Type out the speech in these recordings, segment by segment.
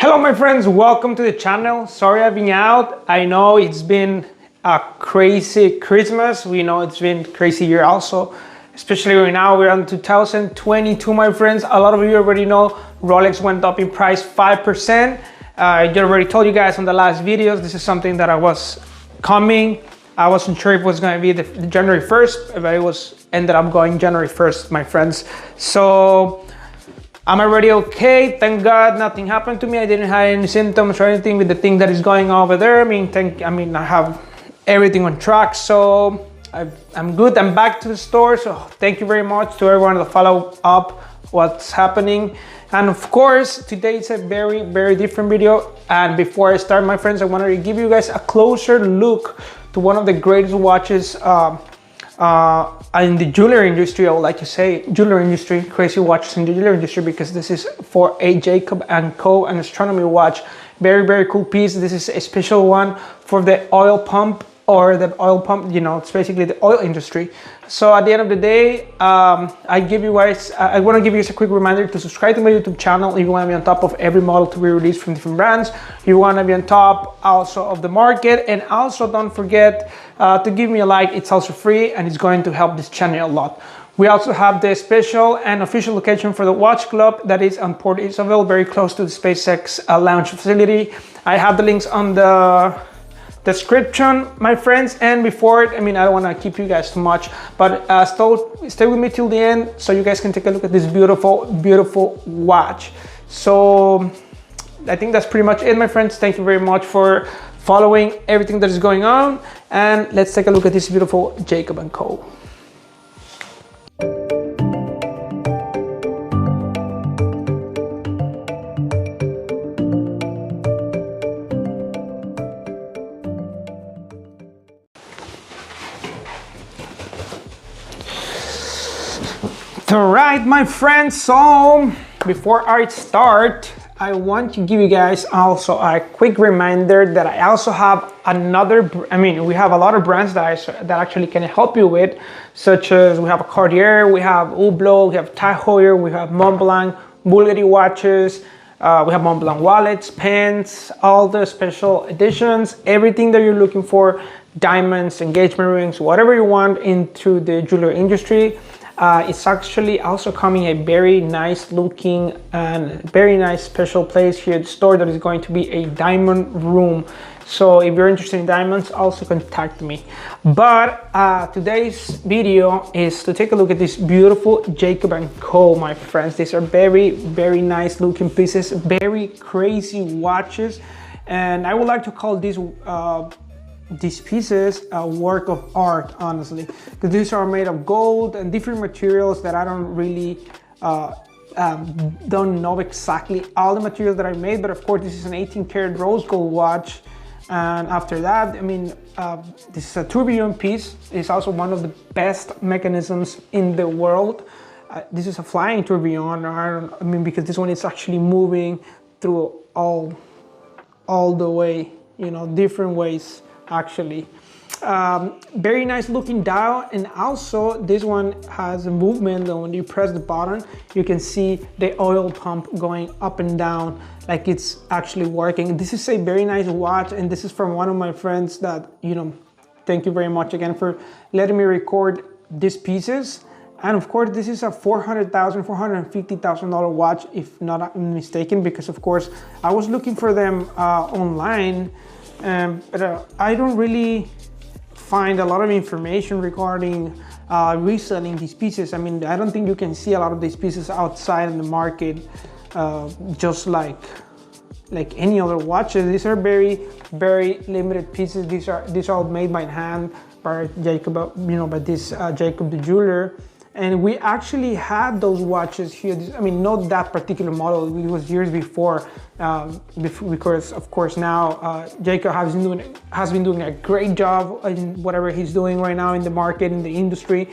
Hello my friends, welcome to the channel. Sorry I've been out. I know it's been a crazy Christmas. We know it's been a crazy year also, especially right now we're on 2022 my friends. A lot of you already know Rolex went up in price 5%. I already told you guys on the last videos, this is something that I was coming. I wasn't sure if it was going to be the January 1st, but it was ended up going January 1st my friends. So I'm already okay, thank God nothing happened to me. I didn't have any symptoms or anything with the thing that is going over there. I have everything on track, so I'm good. I'm back to the store, so thank you very much to everyone that follow up what's happening. And of course, today it's a very different video. And before I start, my friends, I wanted to give you guys a closer look to one of the greatest watches in the jewelry industry. I would like to say jewelry industry, crazy watches in the jewelry industry, because this is for a Jacob & Co. an astronomy watch. Very cool piece. This is a special one for the oil pump, you know, it's basically the oil industry. So at the end of the day, I want to give you guys a quick reminder to subscribe to my YouTube channel if you want to be on top of every model to be released from different brands. You want to be on top also of the market, and also don't forget to give me a like. It's also free and it's going to help this channel a lot. We also have the special and official location for the watch club that is on Port Isabel, very close to the SpaceX Launch facility. I have the links on the description, my friends. And before it, I don't want to keep you guys too much, but stay with me till the end so you guys can take a look at this beautiful watch. So I think that's pretty much it, my friends. Thank you very much for following everything that is going on, and let's take a look at this beautiful Jacob & Co. All right, my friends, so before I start, I want to give you guys also a quick reminder that I also have we have a lot of brands that actually can help you with, such as we have a Cartier, we have Hublot, we have Heuer, we have Mont Blanc, Bvlgari watches, we have Mont Blanc wallets, pens, all the special editions, everything that you're looking for, diamonds, engagement rings, whatever you want into the jewelry industry. It's actually also coming a very nice looking and very nice special place here at the store that is going to be a diamond room. So if you're interested in diamonds, also contact me. But today's video is to take a look at this beautiful Jacob & Co, my friends. These are very nice looking pieces, very crazy watches, and I would like to call these pieces a work of art, honestly, because these are made of gold and different materials that I don't really don't know exactly all the materials that I made. But of course, this is an 18 karat rose gold watch, and after that, this is a tourbillon piece. It's also one of the best mechanisms in the world. This is a flying tourbillon, because this one is actually moving through all the way, you know, different ways actually. Very nice looking dial, and also this one has a movement that when you press the button you can see the oil pump going up and down like it's actually working. This is a very nice watch, and this is from one of my friends that, you know, thank you very much again for letting me record these pieces. And of course, this is a $450,000 watch, if not mistaken, because of course I was looking for them online, but I don't really find a lot of information regarding reselling these pieces. I don't think you can see a lot of these pieces outside in the market, just like any other watches. These are very limited pieces. These are all made by hand by Jacob, by this Jacob the jeweler. And we actually had those watches here. Not that particular model. It was years before, because of course now Jacob has been doing a great job in whatever he's doing right now in the market, in the industry.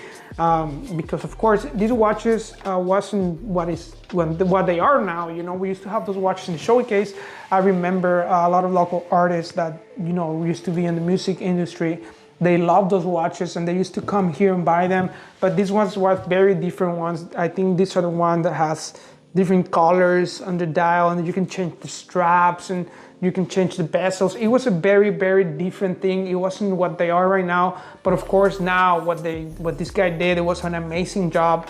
Because of course these watches wasn't what they are now. You know, we used to have those watches in the showcase. I remember a lot of local artists that, you know, used to be in the music industry. They love those watches and they used to come here and buy them. But these ones were very different ones. I think these are the one that has different colors on the dial, and you can change the straps and you can change the bezels. It was a very, very different thing. It wasn't what they are right now, but of course now what this guy did, it was an amazing job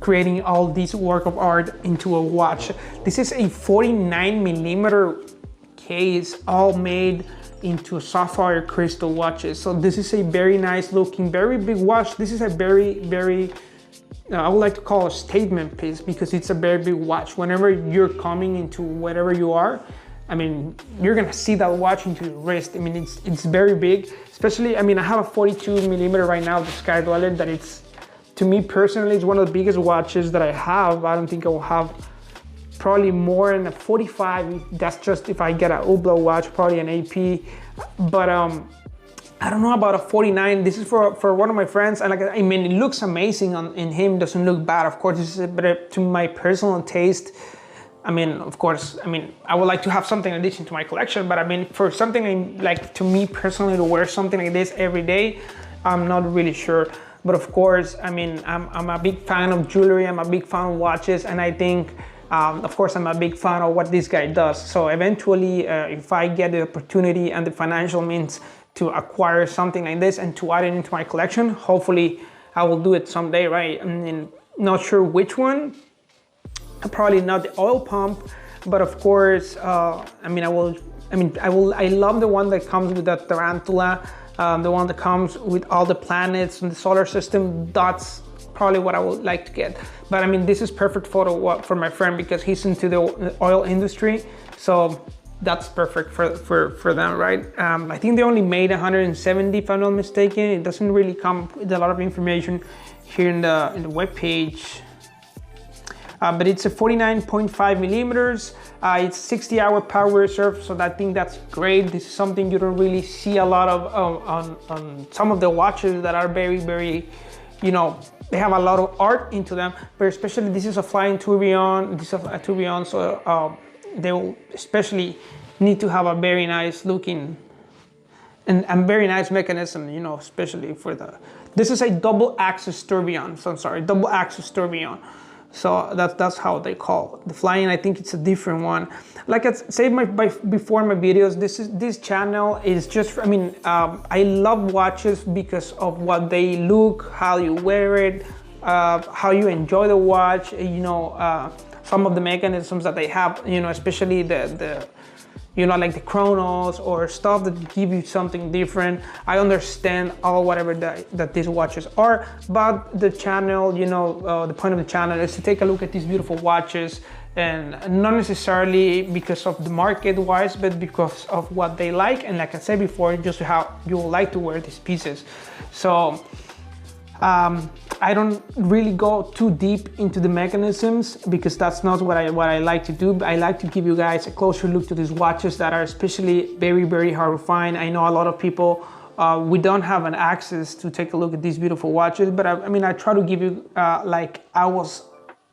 creating all this work of art into a watch. This is a 49mm case, all made into sapphire crystal watches. So this is a very nice looking, very big watch. This is a very, very, I would like to call a statement piece, because it's a very big watch. Whenever you're coming into wherever you are, I mean, you're gonna see that watch into your wrist. I mean, it's very big, especially, I mean, I have a 42mm right now, the Sky Dweller, that it's, to me personally, it's one of the biggest watches that I have. I don't think I will have probably more than a 45. That's just if I get a Hublot watch, probably an AP. But I don't know about a 49. This is for one of my friends. And like, I mean, it looks amazing in him. Doesn't look bad. Of course, this is better to my personal taste. I mean, of course, I mean, I would like to have something in addition to my collection, but I mean, for something like, to me personally, to wear something like this every day, I'm not really sure. But of course, I mean, I'm a big fan of jewelry. I'm a big fan of watches, and I think, of course, I'm a big fan of what this guy does. So eventually, if I get the opportunity and the financial means to acquire something like this and to add it into my collection, hopefully I will do it someday, right? I mean, not sure which one. Probably not the oil pump, but of course, I love the one that comes with that tarantula, the one that comes with all the planets in the solar system. That's probably what I would like to get. But I mean, this is perfect for my friend, because he's into the oil industry. So that's perfect for them, right? I think they only made 170, if I'm not mistaken. It doesn't really come with a lot of information here in the web page. But it's a 49.5mm. It's 60-hour power reserve, so I think that's great. This is something you don't really see a lot of on some of the watches that are very, very, you know, they have a lot of art into them. But especially this is a flying tourbillon. This is a tourbillon, so they will especially need to have a very nice looking and very nice mechanism, you know, especially for the. This is a double axis tourbillon. So I'm sorry, double axis tourbillon. So that's how they call it. The flying, I think it's a different one. Like I said before my videos, this channel is just, I mean, I love watches because of what they look, how you wear it, how you enjoy the watch, you know, some of the mechanisms that they have, you know, especially the you know, like the chronos or stuff that give you something different. I understand all whatever that these watches are, but the channel, you know, the point of the channel is to take a look at these beautiful watches, and not necessarily because of the market wise, but because of what they like. And like I said before, just how you would like to wear these pieces. So I don't really go too deep into the mechanisms, because that's not what I like to do. But I like to give you guys a closer look to these watches that are especially very, very hard to find. I know a lot of people, we don't have an access to take a look at these beautiful watches, but I mean, I try to give you, like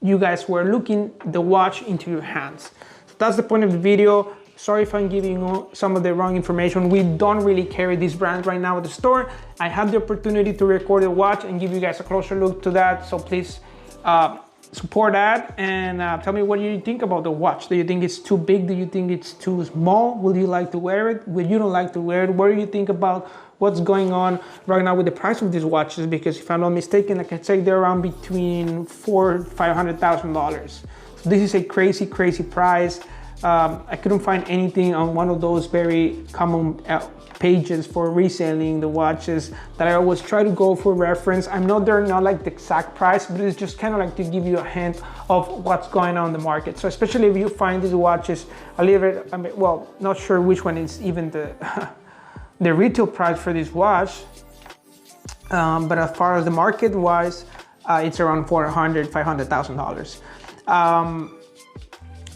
you guys were looking the watch into your hands. So that's the point of the video. Sorry if I'm giving you some of the wrong information. We don't really carry this brand right now at the store. I had the opportunity to record the watch and give you guys a closer look to that. So please support that, and tell me, what do you think about the watch? Do you think it's too big? Do you think it's too small? Would you like to wear it? Would you don't like to wear it? What do you think about what's going on right now with the price of these watches? Because if I'm not mistaken, like I said, they're around between $400,000 and $500,000. So this is a crazy, crazy price. I couldn't find anything on one of those very common pages for reselling the watches that I always try to go for reference. I know they're not like the exact price, but it's just kind of like to give you a hint of what's going on in the market. So especially if you find these watches a little bit, I mean, well, not sure which one is even the the retail price for this watch, but as far as the market wise, it's around $400,000–$500,000.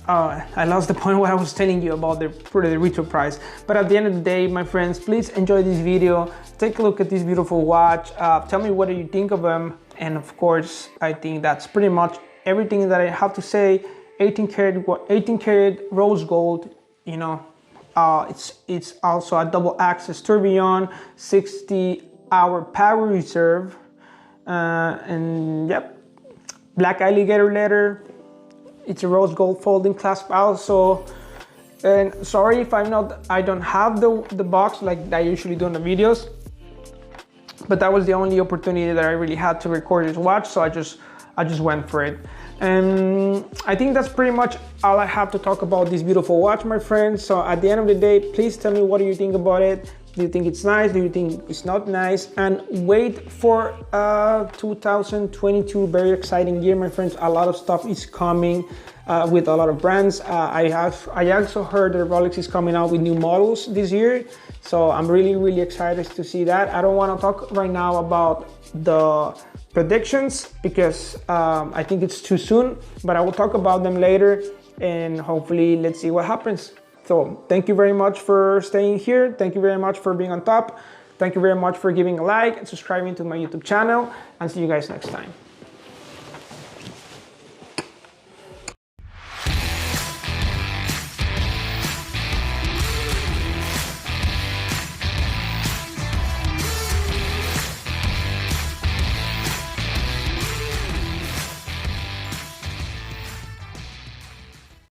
I lost the point what I was telling you about the retail price. But at the end of the day, my friends, please enjoy this video. Take a look at this beautiful watch. Tell me what do you think of them. And of course, I think that's pretty much everything that I have to say. 18 karat rose gold, you know, it's also a double axis tourbillon, 60-hour power reserve, and yep, black alligator leather. It's a rose gold folding clasp also. And sorry if I don't have the box like I usually do in the videos, but that was the only opportunity that I really had to record this watch, so I just went for it. And I think that's pretty much all I have to talk about this beautiful watch, my friends. So at the end of the day, please tell me what do you think about it. Do you think it's nice? Do you think it's not nice? And wait for 2022, very exciting year, my friends. A lot of stuff is coming with a lot of brands. I also heard that Rolex is coming out with new models this year. So I'm really excited to see that. I don't want to talk right now about the predictions because I think it's too soon, but I will talk about them later and hopefully let's see what happens. So thank you very much for staying here. Thank you very much for being on top. Thank you very much for giving a like and subscribing to my YouTube channel, and see you guys next time.